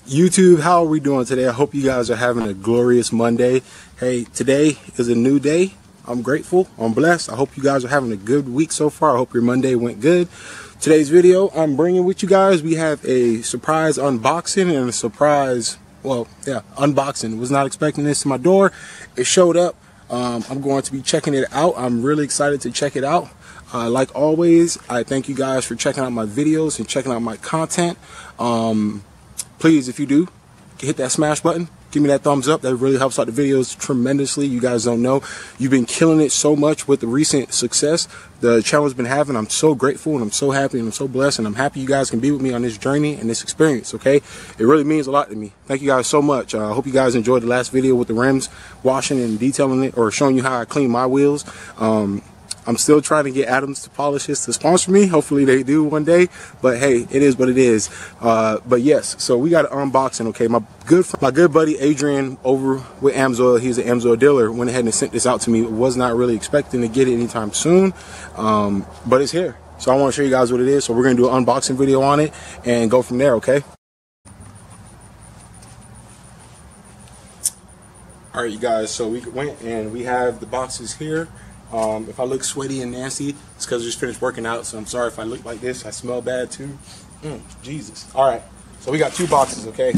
YouTube, how are we doing today? I hope you guys are having a glorious Monday. Hey, today is a new day. I'm grateful. I'm blessed. I hope you guys are having a good week so far. I hope your Monday went good. Today's video I'm bringing with you guys, we have a surprise unboxing and a surprise, unboxing. Was not expecting this to my door. It showed up. I'm going to be checking it out. I'm really excited to check it out. Like always, I thank you guys for checking out my videos and checking out my content. Please, if you do, hit that smash button. Give me that thumbs up. That really helps out the videos tremendously. You guys don't know. You've been killing it so much with the recent success the channel has been having. I'm so grateful and I'm so happy and I'm so blessed, and I'm happy you guys can be with me on this journey and this experience, okay? It really means a lot to me. Thank you guys so much. I hope you guys enjoyed the last video with the rims, washing and detailing it, or showing you how I clean my wheels. I'm still trying to get Adams to Polish this to sponsor me. Hopefully they do one day. But hey, it is what it is. But yes, so we got an unboxing, okay? My good buddy Adrian over with AMSOIL, he's an AMSOIL dealer, went ahead and sent this out to me. Was not really expecting to get it anytime soon, but it's here. So I want to show you guys what it is. So we're going to do an unboxing video on it and go from there, okay? All right, you guys, so we went and we have the boxes here. If I look sweaty and nasty, it's because I just finished working out, so I'm sorry if I look like this. I smell bad too. Jesus. All right, so we got two boxes, okay?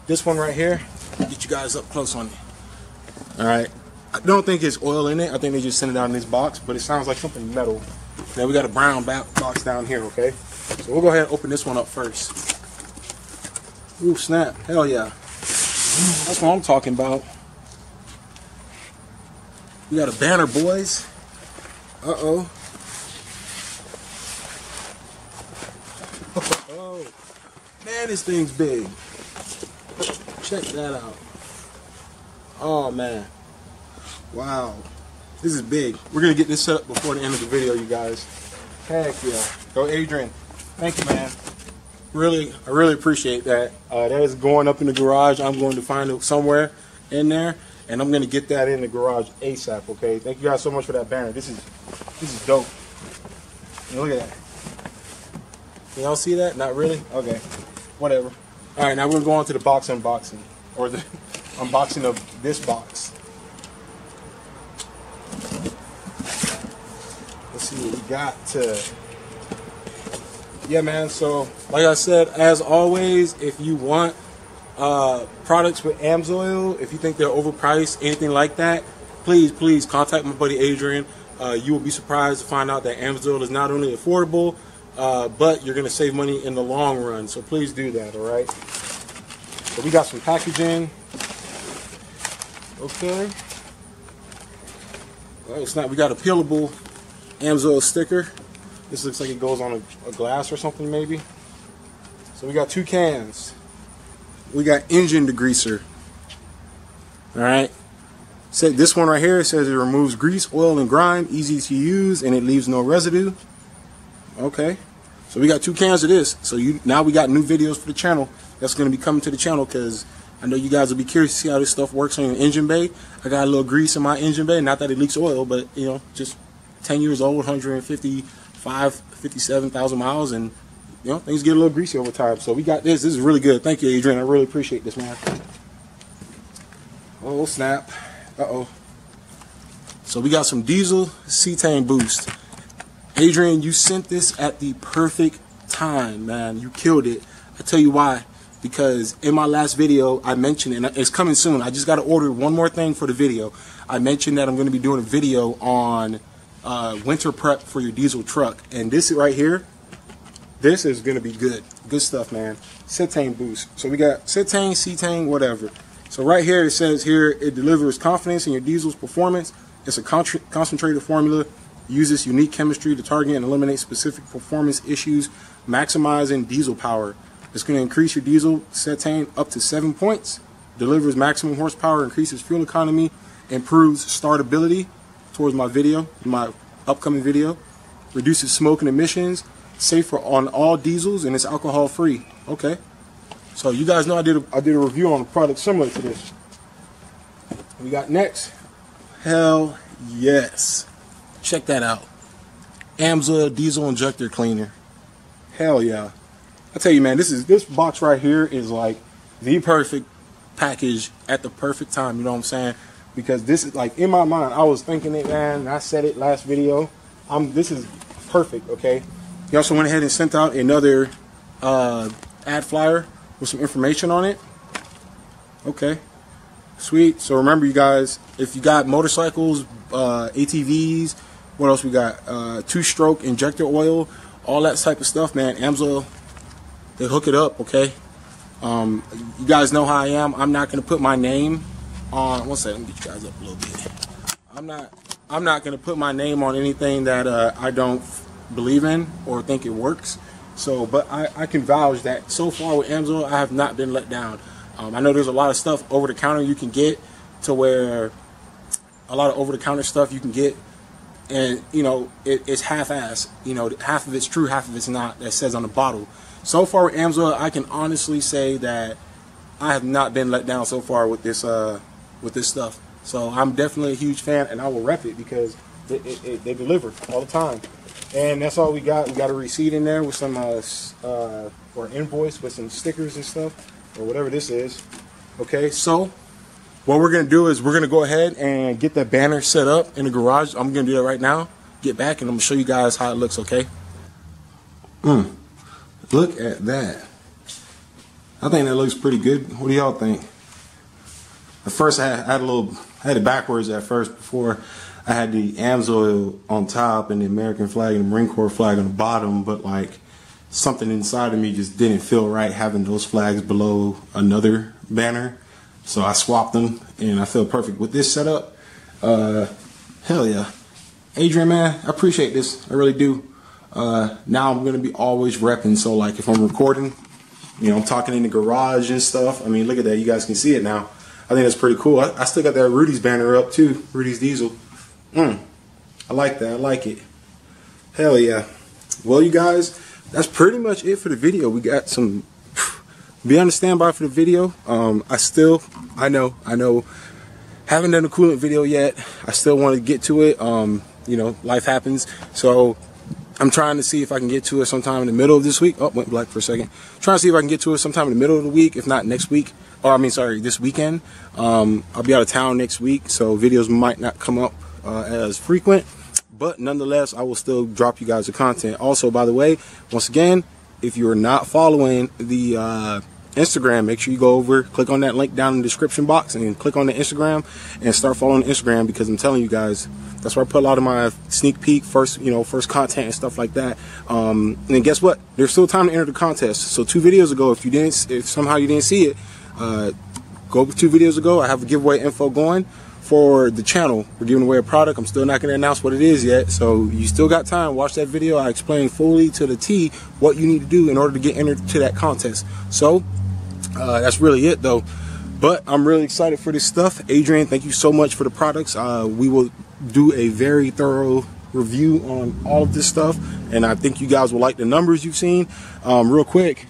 This one right here, get you guys up close on it. All right, I don't think it's oil in it. I think they just sent it out in this box, but it sounds like something metal. Now we got a brown box down here, okay? So we'll go ahead and open this one up first. Ooh, snap. Hell yeah. That's what I'm talking about. We got a banner, boys. Uh-oh. Oh, man, this thing's big. Check that out. Oh, man. Wow. This is big. We're going to get this set up before the end of the video, you guys. Heck yeah. Go, Adrian. Thank you, man. I really appreciate that. That is going up in the garage. I'm going to find it somewhere in there. And I'm gonna get that in the garage ASAP, okay? Thank you guys so much for that banner. This is dope. Look at that. Can y'all see that? Not really? Okay. Whatever. Alright, now we're gonna go on to the box unboxing. Or the unboxing of this box. Let's see what we got. Yeah, man, so like I said, as always, if you want products with AMSOIL, if you think they're overpriced, anything like that, please contact my buddy Adrian. You will be surprised to find out that AMSOIL is not only affordable, but you're going to save money in the long run. So please do that, all right? So we got some packaging. Okay. Oh, snap. We got a peelable AMSOIL sticker. This looks like it goes on a glass or something, maybe. So we got two cans. We got engine degreaser. Alright. So this one right here, it says it removes grease, oil, and grime, easy to use, and it leaves no residue. Okay. So we got two cans of this. So now we got new videos for the channel that's going to be coming to the channel, because I know you guys will be curious to see how this stuff works on your engine bay. I got a little grease in my engine bay. Not that it leaks oil, but you know, just 10 years old, 57,000 miles, and you know, things get a little greasy over time. So we got this. This is really good. Thank you, Adrian. I really appreciate this, man. Oh, snap. Uh-oh. So we got some diesel cetane boost. Adrian, you sent this at the perfect time, man. You killed it. I tell you why. Because in my last video, I mentioned, and it's coming soon, I just got to order one more thing for the video. I mentioned that I'm going to be doing a video on winter prep for your diesel truck. And this right here, this is going to be good. Good stuff, man. Cetane boost. So we got cetane, cetane, whatever. So right here, it says here, it delivers confidence in your diesel's performance. It's a concentrated formula. Uses unique chemistry to target and eliminate specific performance issues, maximizing diesel power. It's going to increase your diesel cetane up to 7 points. Delivers maximum horsepower, increases fuel economy, improves startability towards my video, my upcoming video. Reduces smoke and emissions. Safer on all diesels, and it's alcohol free. Okay, so you guys know I did a review on a product similar to this. We got next. Hell yes, check that out. AMSOIL diesel injector cleaner. Hell yeah. I tell you, man, this box right here is like the perfect package at the perfect time, you know what I'm saying? Because this is like, in my mind, I was thinking it, man, and I said it last video. This is perfect, okay? He also went ahead and sent out another ad flyer with some information on it. Okay, sweet. So remember, you guys, if you got motorcycles, ATVs, what else we got? Two-stroke injector oil, all that type of stuff, man. AMSOIL, they hook it up, okay? You guys know how I am. I'm not gonna put my name on. One second, let me get you guys up a little bit. I'm not gonna put my name on anything that I don't believe in or think it works. So, but I can vouch that so far with AMSOIL, I have not been let down. I know there's a lot of stuff over the counter you can get, to where a lot of over the counter stuff you can get, and you know it's half-assed. You know, half of it's true, half of it's not. That says on the bottle. So far with AMSOIL, I can honestly say that I have not been let down so far with this stuff. So I'm definitely a huge fan, and I will rep it because they deliver all the time. And that's all we got. We got a receipt in there with some or invoice with some stickers and stuff, or whatever this is. Okay, so what we're gonna do is we're gonna go ahead and get that banner set up in the garage. I'm gonna do that right now. Get back and I'm gonna show you guys how it looks. Okay. Look at that. I think that looks pretty good. What do y'all think? At first, I had it backwards at first. Before, I had the AMSOIL on top and the American flag and the Marine Corps flag on the bottom, but like something inside of me just didn't feel right having those flags below another banner. So I swapped them, and I feel perfect with this setup. Hell yeah. Adrian, man, I appreciate this. I really do. Now I'm going to be always repping. So like if I'm recording, you know, I'm talking in the garage and stuff. I mean, look at that. You guys can see it now. I think that's pretty cool. I still got that Rudy's banner up too. Rudy's Diesel. I like that. I like it. Hell yeah. Well, you guys, that's pretty much it for the video. We got some... Be on the standby for the video. I know, haven't done a coolant video yet. I still want to get to it. You know, life happens. So I'm trying to see if I can get to it sometime in the middle of this week. Oh, went black for a second. Trying to see if I can get to it sometime in the middle of the week, if not next week. Or I mean, sorry, this weekend. I'll be out of town next week, so videos might not come up as frequent. But nonetheless, I will still drop you guys the content. Also, by the way, once again, if you are not following the Instagram, make sure you go over, click on that link down in the description box, and click on the Instagram and start following Instagram, because I'm telling you guys, that's where I put a lot of my sneak peek, first content and stuff like that. And then guess what? There's still time to enter the contest. So 2 videos ago, if somehow you didn't see it, go 2 videos ago. I have a giveaway info going for the channel. We're giving away a product. I'm still not going to announce what it is yet, so you still got time. Watch that video. I explain fully to the T what you need to do in order to get entered to that contest. So that's really it though. But I'm really excited for this stuff. Adrian, thank you so much for the products. We will do a very thorough review on all of this stuff, and I think you guys will like the numbers you've seen. Real quick,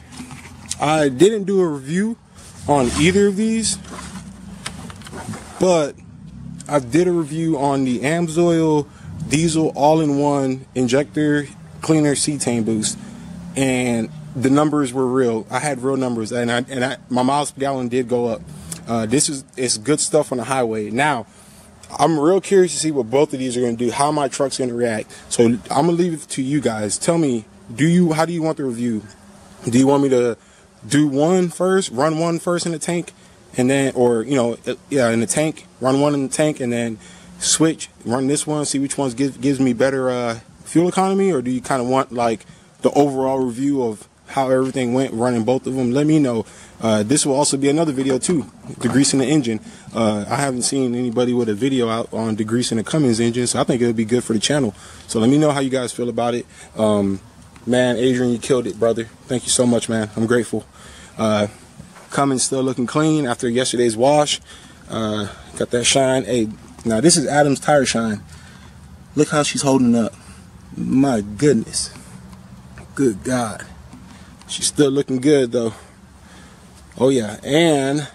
I didn't do a review on either of these, but I did a review on the AMSOIL Diesel all-in-one injector cleaner cetane boost, and the numbers were real. I had real numbers, and my miles per gallon did go up. It's good stuff on the highway. Now, I'm real curious to see what both of these are going to do, how my truck's going to react. So I'm going to leave it to you guys. Tell me, how do you want the review? Do you want me to do one first, run one first in the tank, and then, or in the tank, run one in the tank, and then switch, run this one, see which one gives me better fuel economy? Or do you kind of want like the overall review of how everything went running both of them? Let me know. This will also be another video too, degreasing the engine. I haven't seen anybody with a video out on degreasing the Cummins engine, so I think it would be good for the channel. So let me know how you guys feel about it. Man, Adrian, you killed it, brother. Thank you so much, man. I'm grateful. Cummins still looking clean after yesterday's wash. Got that shine. Hey, now this is Adam's tire shine. Look how she's holding up. My goodness. Good God. She's still looking good though. Oh yeah, and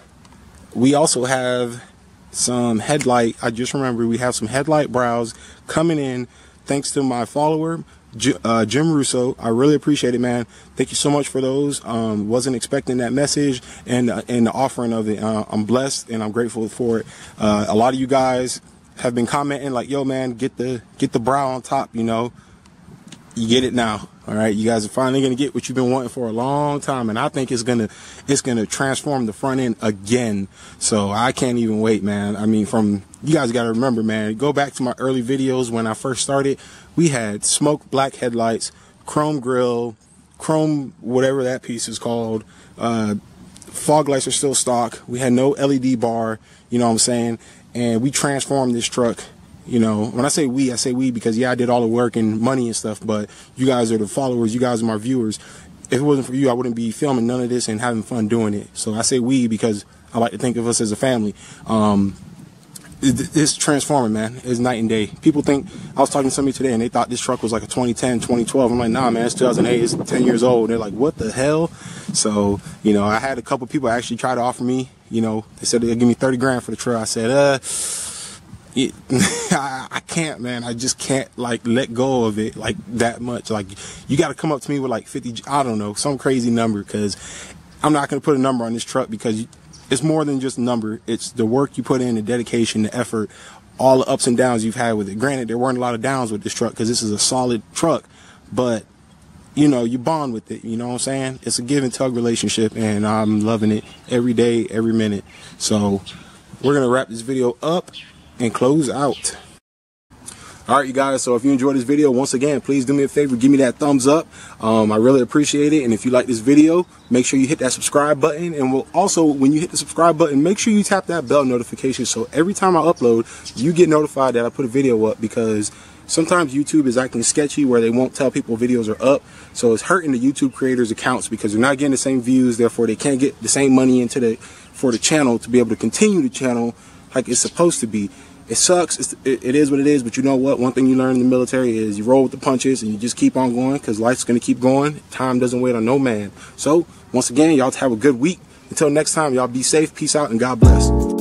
we also have some headlight. I just remembered we have some headlight brows coming in thanks to my follower, Jim Russo. I really appreciate it, man. Thank you so much for those. Wasn't expecting that message and the offering of it. I'm blessed and I'm grateful for it. A lot of you guys have been commenting like, yo, man, get the brow on top, you know. You get it now. All right, you guys are finally gonna get what you've been wanting for a long time, and I think it's gonna transform the front end again. So I can't even wait, man. I mean, you guys got to remember, man. Go back to my early videos when I first started. We had smoked black headlights, chrome grille, chrome whatever that piece is called. Fog lights are still stock. We had no LED bar. You know what I'm saying? And we transformed this truck. You know, when I say we because, yeah, I did all the work and money and stuff, but you guys are the followers. You guys are my viewers. If it wasn't for you, I wouldn't be filming none of this and having fun doing it. So I say we because I like to think of us as a family. It's transforming, man. It's night and day. People think, I was talking to somebody today and they thought this truck was like a 2010, 2012. I'm like, nah, man, it's 2008. It's 10 years old. They're like, what the hell? So, you know, I had a couple people actually try to offer me, you know, they said they'd give me 30 grand for the truck. I said, I can't, man. I just can't like let go of it like that much. Like, you got to come up to me with like 50, I don't know, some crazy number, because I'm not going to put a number on this truck because it's more than just a number. It's the work you put in, the dedication, the effort, all the ups and downs you've had with it. Granted, there weren't a lot of downs with this truck because this is a solid truck, but you know, you bond with it. You know what I'm saying? It's a give and tug relationship, and I'm loving it every day, every minute. So we're going to wrap this video up and close out. Alright, you guys, so if you enjoyed this video, once again, please do me a favor, give me that thumbs up. I really appreciate it. And if you like this video, make sure you hit that subscribe button. And we'll also, when you hit the subscribe button, make sure you tap that bell notification so every time I upload, you get notified that I put a video up, because sometimes YouTube is acting sketchy where they won't tell people videos are up. So it's hurting the YouTube creators' accounts because they're not getting the same views, therefore they can't get the same money for the channel to be able to continue the channel like it's supposed to be. It sucks. It is what it is, but you know what? One thing you learn in the military is you roll with the punches and you just keep on going, because life's going to keep going. Time doesn't wait on no man. So, once again, y'all have a good week. Until next time, y'all be safe, peace out, and God bless.